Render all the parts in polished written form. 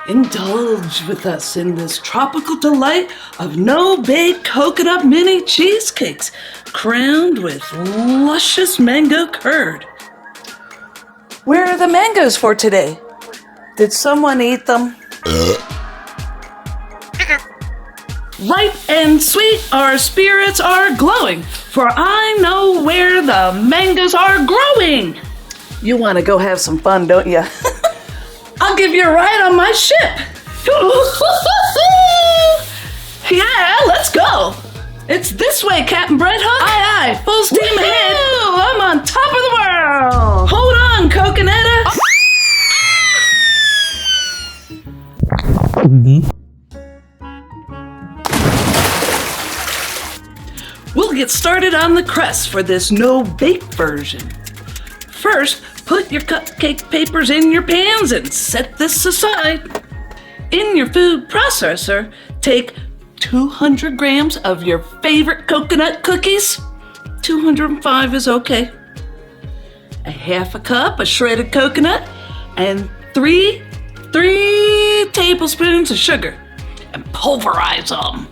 Indulge with us in this tropical delight of no-bake coconut mini cheesecakes crowned with luscious mango curd. Where are the mangoes for today? Did someone eat them? Ripe and sweet, our spirits are glowing, for I know where the mangoes are growing. You want to go have some fun, don't you? I'll give you a ride on my ship. Yeah, let's go. It's this way, Captain Breadhook. Aye, aye, full steam ahead. I'm on top of the world. Hold on, Coconetta. We'll get started on the crust for this no-bake version. First, put your cupcake papers in your pans and set this aside. In your food processor, take 200 grams of your favorite coconut cookies. 205 is okay. A half a cup of shredded coconut and three tablespoons of sugar and pulverize them.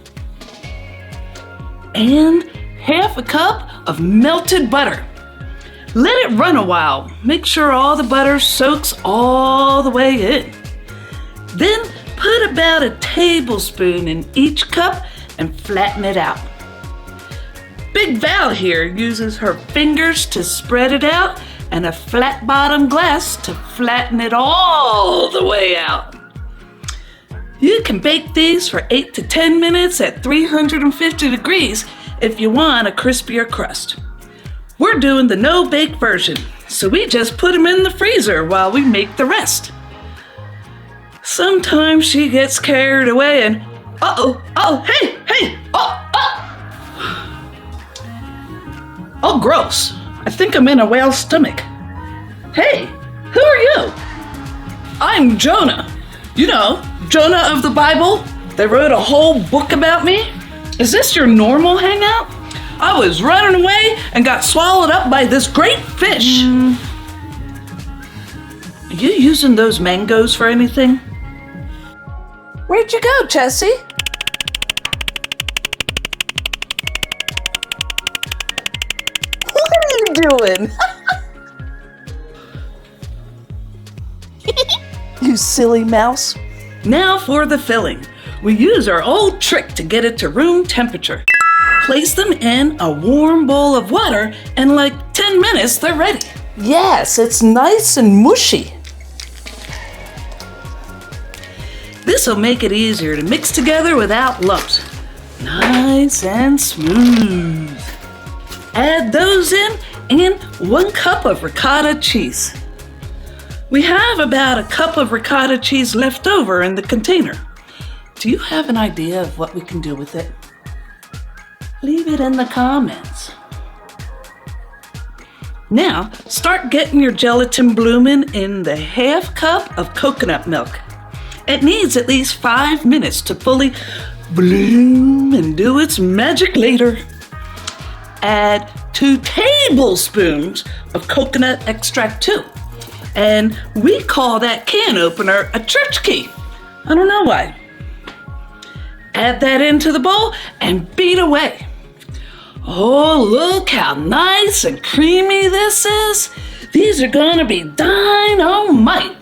And half a cup of melted butter. Let it run a while. Make sure all the butter soaks all the way in. Then put about a tablespoon in each cup and flatten it out. Big Val here uses her fingers to spread it out and a flat bottom glass to flatten it all the way out. You can bake these for 8 to 10 minutes at 350 degrees if you want a crispier crust. We're doing the no-bake version, so we just put them in the freezer while we make the rest. Sometimes she gets carried away and, hey, oh, gross. I think I'm in a whale's stomach. Hey, who are you? I'm Jonah. You know, Jonah of the Bible. They wrote a whole book about me. Is this your normal hangout? I was running away and got swallowed up by this great fish. Are you using those mangoes for anything? Where'd you go, Chessie? What are you doing? You silly mouse. Now for the filling. We use our old trick to get it to room temperature. Place them in a warm bowl of water and like 10 minutes they're ready. Yes, it's nice and mushy. This will make it easier to mix together without lumps. Nice and smooth. Add those in and 1 cup of ricotta cheese. We have about a cup of ricotta cheese left over in the container. Do you have an idea of what we can do with it? Leave it in the comments. Now, start getting your gelatin blooming in the half cup of coconut milk. It needs at least 5 minutes to fully bloom and do its magic later. Add 2 tablespoons of coconut extract too. And we call that can opener a church key. I don't know why. Add that into the bowl and beat away. Oh, look how nice and creamy this is. These are gonna be dynamite.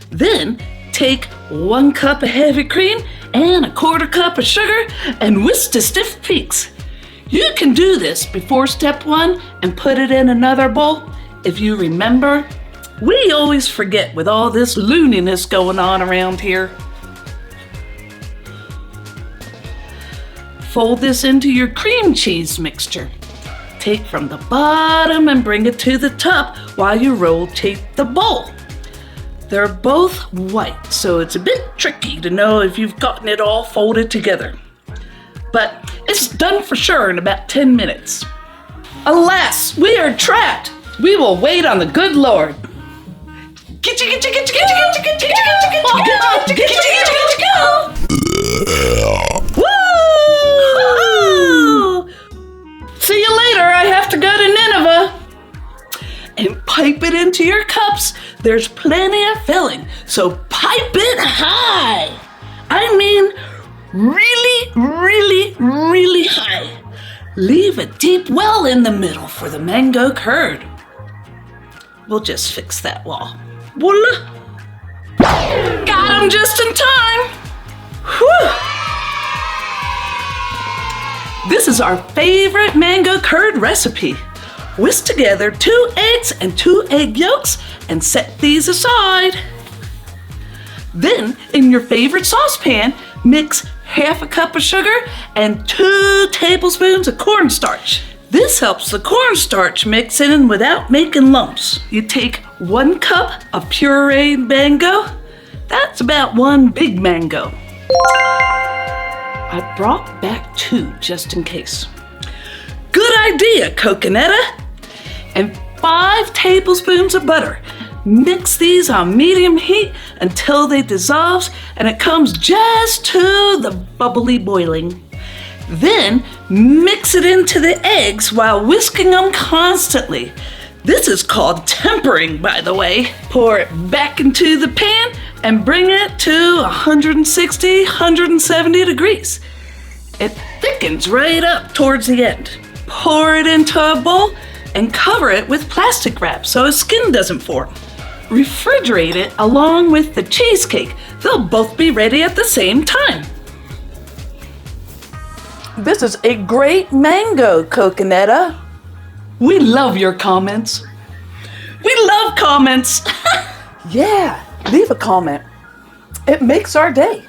Then take 1 cup of heavy cream and a 1/4 cup of sugar and whisk to stiff peaks. You can do this before step 1 and put it in another bowl. If you remember, we always forget with all this looniness going on around here. Fold this into your cream cheese mixture. Take from the bottom and bring it to the top while you rotate the bowl. They're both white, so it's a bit tricky to know if you've gotten it all folded together. But it's done for sure in about 10 minutes. Alas, we are trapped. We will wait on the good Lord. See you later, I have to go to Nineveh. And pipe it into your cups. There's plenty of filling, so pipe it high. I mean, really, really, really high. Leave a deep well in the middle for the mango curd. We'll just fix that wall. Voila! Got him just in time. Whew. This is our favorite mango curd recipe. Whisk together 2 eggs and 2 egg yolks and set these aside. Then, in your favorite saucepan, mix half a cup of sugar and 2 tablespoons of cornstarch. This helps the cornstarch mix in without making lumps. You take 1 cup of pureed mango. That's about 1 big mango. I brought back 2 just in case. Good idea, Coconetta. And 5 tablespoons of butter. Mix these on medium heat until they dissolve and it comes just to the bubbly boiling. Then mix it into the eggs while whisking them constantly. This is called tempering, by the way. Pour it back into the pan and bring it to 160, 170 degrees. It thickens right up towards the end. Pour it into a bowl and cover it with plastic wrap so its skin doesn't form. Refrigerate it along with the cheesecake. They'll both be ready at the same time. This is a great mango, Coconetta. We love your comments. We love comments. Yeah, leave a comment. It makes our day.